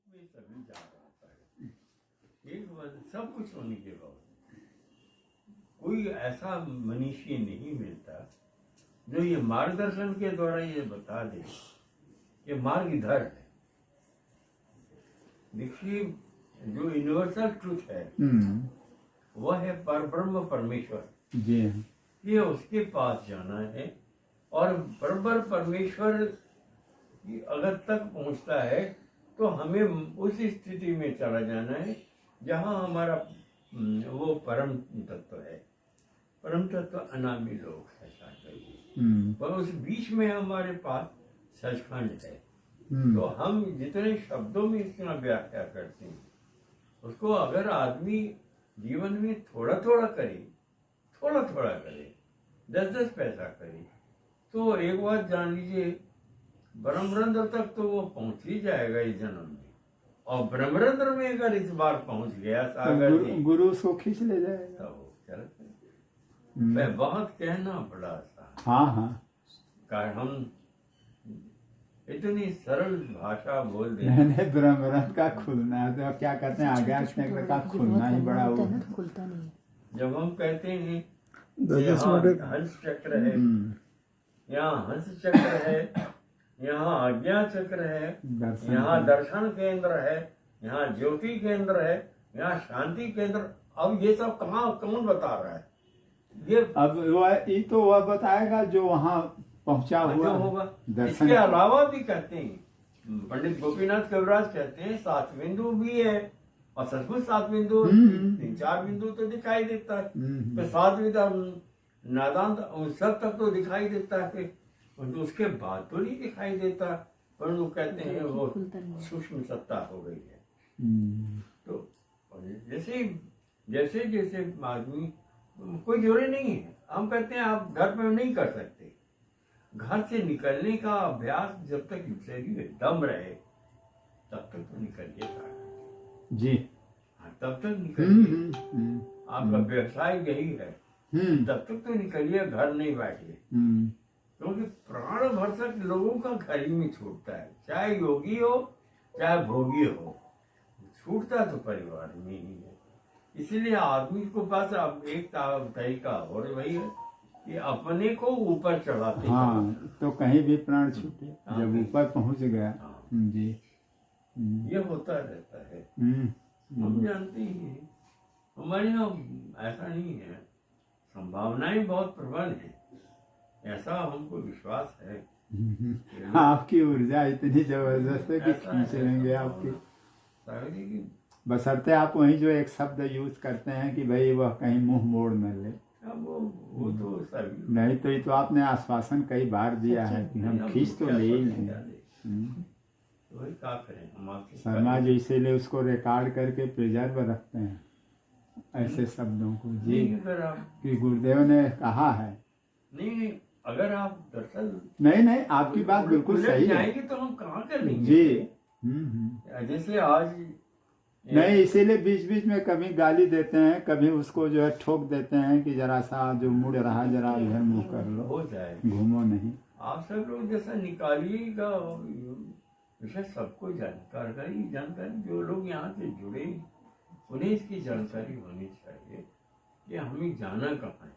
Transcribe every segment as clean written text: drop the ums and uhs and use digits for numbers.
में सभी जा रहा है। एक सब कुछ होने के बाद कोई ऐसा मनीषी नहीं मिलता जो ये मार्गदर्शन के द्वारा ये बता दे कि मार्ग इधर है। देखिए, जो यूनिवर्सल ट्रूथ है वह है परब्रह्म परमेश्वर जी। ये उसके पास जाना है। और परब्रह्म परमेश्वर अगर तक पहुंचता है तो हमें उस स्थिति में चला जाना है जहां हमारा वो परम तत्व है। परम तत्व अनामी लोक है पर उस बीच में हमारे पास सचखंड है। तो हम जितने शब्दों में इसका व्याख्या करते हैं उसको अगर आदमी जीवन में थोड़ा थोड़ा करे, 10-10 पैसा करे, तो एक बात जान लीजिए, ब्रह्मरंध्र तक तो वो पहुंच ही जाएगा इस जन्म में। और ब्रह्मरंध्र में अगर इस बार पहुंच गया सागर जी, गुरु उसको खींच ले जाएगा। तो चलते बहुत कहना पड़ा था। हाँ कारण हम इतनी सरल भाषा बोल दें। मैंने ब्रह्मरंध्र का खुलना है तो क्या कहते हैं, आज्ञा चक्र का खुलना ही बड़ा वो खुलता नहीं। जब हम कहते हैं हंस चक्र है, यहाँ हंस चक्र है, यहाँ आज्ञा चक्र है, यहाँ दर्शन केंद्र है, यहाँ ज्योति केंद्र है, यहाँ शांति केंद्र। अब ये सब कौन बता रहा है? ये अब ये तो वह बताएगा जो वहाँ पहुंचा हुआ होगा। इसके अलावा भी कहते हैं, पंडित गोपीनाथ कविराज कहते हैं 7 बिंदु भी है। और सचमुच 7 बिंदु, 3-4 बिंदु तो दिखाई देता है। तो 7 बिंदु नादान सब तक तो दिखाई देता है, तो उसके बाद तो नहीं दिखाई देता। पर वो कहते हैं वो सूक्ष्म सत्ता हो गई है। तो जैसे जैसे आदमी, कोई जरूरी नहीं है। हम कहते हैं आप घर में नहीं कर सकते। घर से निकलने का अभ्यास जब तक शरीर में दम रहे तब तक तो निकलिए जी। हाँ, तब तक निकलिए। आपका व्यवसाय यही है, तब तक तो निकलिए, घर नहीं बैठिए। क्योंकि प्राण भरसक लोगों का घर ही में छूटता है, चाहे योगी हो चाहे भोगी हो, छूटता तो परिवार में ही है। इसलिए आदमी को पास अब एक तरीका और वही है कि अपने को ऊपर चढ़ाते। हाँ, तो कहीं भी प्राण छूटे जब ऊपर पहुंच गया। जी, ये होता रहता है। हम जानते ही हैं, हमारे यहाँ ऐसा नहीं है, संभावनाएं बहुत प्रबल है, ऐसा हमको विश्वास है। आपकी ऊर्जा इतनी जबरदस्त है कि खींच लेंगे आपकी। बशर्ते आप वही जो एक शब्द यूज करते हैं कि भाई वह कहीं मुंह मोड़ न ले। वो तो सभी नहीं तो ये तो आपने आश्वासन कई बार दिया है कि हम खींच तो ले ही नहीं। वही क्या करें हम। शर्मा जी इसीलिए उसको रिकॉर्ड करके प्रिजर्व रखते हैं ऐसे शब्दों को जी, कि गुरुदेव ने कहा है। नहीं, अगर आप दरअसल नहीं आपकी बात बिल्कुल सही है। तो हम कहाँ कर लेंगे जी। जैसे आज नहीं, इसीलिए बीच बीच में कभी गाली देते हैं, कभी उसको जो है ठोक देते हैं कि जरा सा जो मुड़ रहा जरा इधर मुंह कर लो, हो जाए, घूमो नहीं। आप सब लोग जैसा निकालिएगा विषय सबको जानकारी जो लोग यहाँ से जुड़े उन्हें इसकी जानकारी होनी चाहिए कि हमें जाना कहाँ है।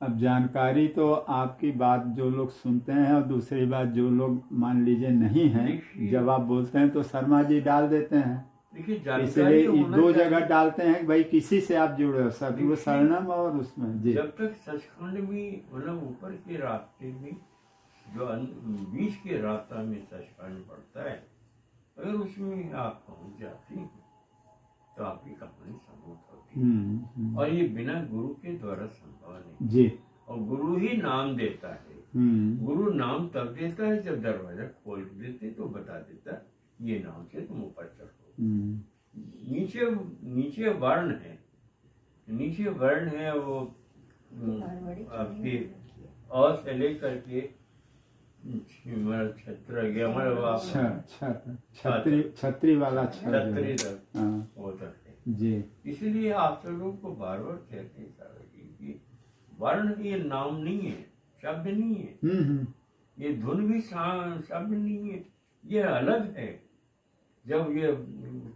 अब जानकारी तो आपकी बात जो लोग सुनते हैं, और दूसरी बात जो लोग मान लीजिए नहीं हैं, जब आप बोलते हैं तो शर्मा जी डाल देते हैं। देखिए, इसलिए 2 जगह डालते हैं भाई किसी से आप जुड़े हो, सतगुरु शरणम और उसमें जी। जब तक सचखंड में मतलब ऊपर के रास्ते में जो बीच के रास्ता में सचखंड पड़ता है, अगर उसमें आप पहुंच जाते हैं तो आपकी कहानी समाप्त होती है। और ये बिना गुरु के द्वारा संभव नहीं जी। और गुरु ही नाम देता है। गुरु नाम तब देता है जब दरवाजा खोल देते तो बता देता ये नाम से तुम ऊपर चढ़ो। नीचे वर्ण है, नीचे वर्ण है वो आपके अ से लेकर के छत्री वाला छत्री होता है जी। इसलिए आप सब लोग को बार बार कहते हैं कि वर्ण ये नाम नहीं है, शब्द नहीं है। ये धुन भी शब्द नहीं है, ये अलग है। जब ये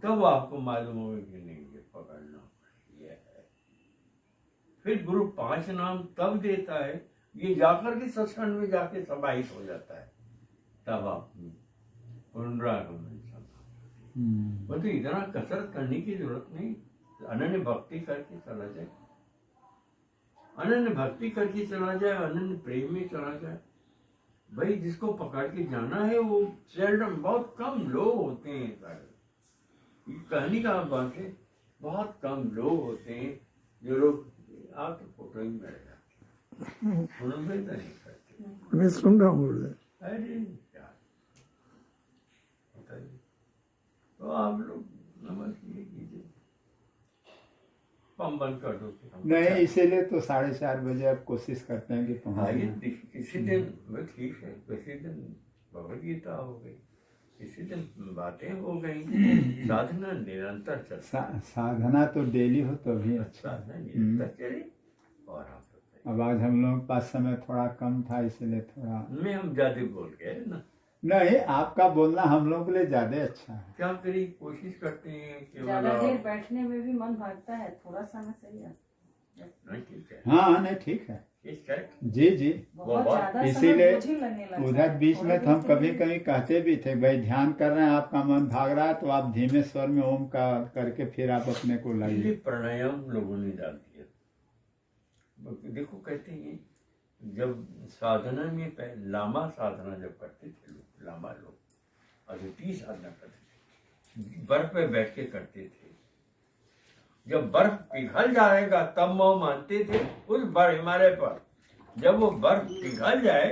तब आपको मालूम होगा कि नहीं ये पकड़ना ये है। फिर गुरु 5 नाम तब देता है, ये जाकर के सत्संग में जाके समाहित हो जाता है, तब आप पुनरागमन वो तो इतना कसरत करने की जरूरत नहीं, अनन्य भक्ति करके चला जाए, अनन्य भक्ति करके चला जाए, अनन्य प्रेम में चला जाए। भाई जिसको पकड़ के जाना है वो सेल्डम, बहुत कम लोग होते हैं सारे, कहने का बात है, बहुत कम लोग होते हैं जो लोग आपके फोटो ही मिल जाते, उन्होंने तो नहीं करते। मैं सुन रहा हूँ बोले। अरे क्या बताइए, तो आप लोग नमक ये कीजिए, पंप बंद कर दो। नहीं, इसीलिए तो 4:30 बजे आप कोशिश करते हैं कि आइए, पहुँचे। किसी दिन वो ठीक है, किसी दिन भगवद गीता हो गई, किसी दिन बातें हो गई, साधना निरंतर चलता साधना तो डेली हो तो भी अच्छा। साधना निरंतर चले। और आप बताइए, अब आज हम लोग के पास समय थोड़ा कम था, इसलिए थोड़ा में हम ज्यादा बोल गए ना, नहीं, आपका बोलना हम लोग के लिए ज्यादा अच्छा है। क्या करी, कोशिश करते हैं केवल ज्यादा देर बैठने में भी मन भागता है, थोड़ा समय सही है। नहीं, ठीक है, हाँ, नहीं, ठीक है ठीक है। जी जी। बहुत ज्यादा इसीलिए समय मुझे लगने लगता उधर है। बीच में थोड़ी तो हम देर कभी के कभी कहते भी थे, भाई ध्यान कर रहे हैं, आपका मन भाग रहा है तो आप धीमे स्वर में ओम का करके फिर आप अपने को ये लाइए। प्राणायाम लोगों ने डाल दिया। देखो कहते हैं जब साधना में लामा साधना जब करते थे लोग, लामा लोग अद्वितीय साधना करते थे, बर्फ पे बैठ के करते थे। जब बर्फ पिघल जाएगा तब वो मानते थे उस बर्फ हिमालय पर, जब वो बर्फ पिघल जाए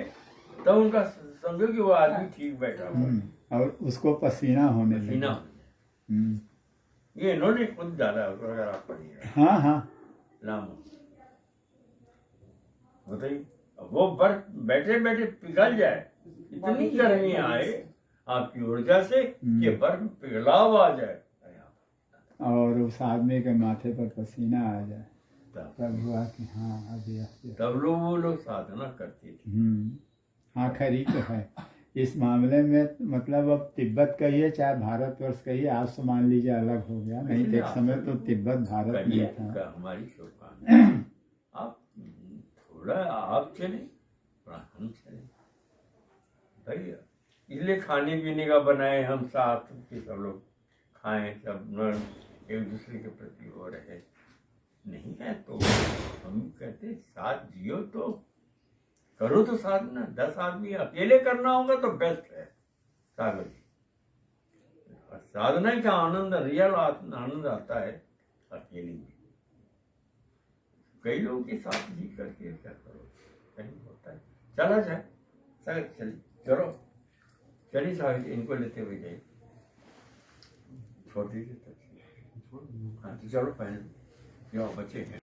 तब उनका समझो कि वो आदमी ठीक बैठा हुआ है, और उसको पसीना होने पसीना लगे। हो जाए। ये इन्होंने खुद डाला, अगर आप पढ़िएगा हाँ हाँ। लामा, बताइए वो बर्फ बैठे बैठे पिघल जाए, इतनी गर्मी आए आपकी ऊर्जा से कि बर्फ पिघला हुआ आ जाए, और उस आदमी के माथे पर पसीना आ जाए, तब तब हुआ कि हाँ अभी तब लोग वो लोग साधना करते थे। हाँ, खरी तो है इस मामले में। मतलब अब तिब्बत कहिए चाहे भारतवर्ष कहिए, आज तो मान लीजिए अलग हो गया, नहीं तो एक समय तो तिब्बत भारत करिए में था। का हमारी शुभकामनाएं। आप थोड़ा आप चले, थोड़ा हम चले भैया, इसलिए खाने पीने का बनाए हम साथ कि सब लोग खाएं, सब न एक दूसरे के प्रति हो रहे, नहीं है तो हम कहते साथ जियो तो करो, तो साथ ना 10 आदमी अकेले करना होगा तो बेस्ट है सागर जी। और साधना का आनंद, रियल आनंद आता है अकेले में। कई लोगों के साथ जी करके क्या करो, कहीं होता है, चला जाए सागर, चलिए चलो, चलिए सागर जी, इनको लेते हुए जाइए, छोड़ दीजिए। हाँ तो चलो पहले जो बच्चे हैं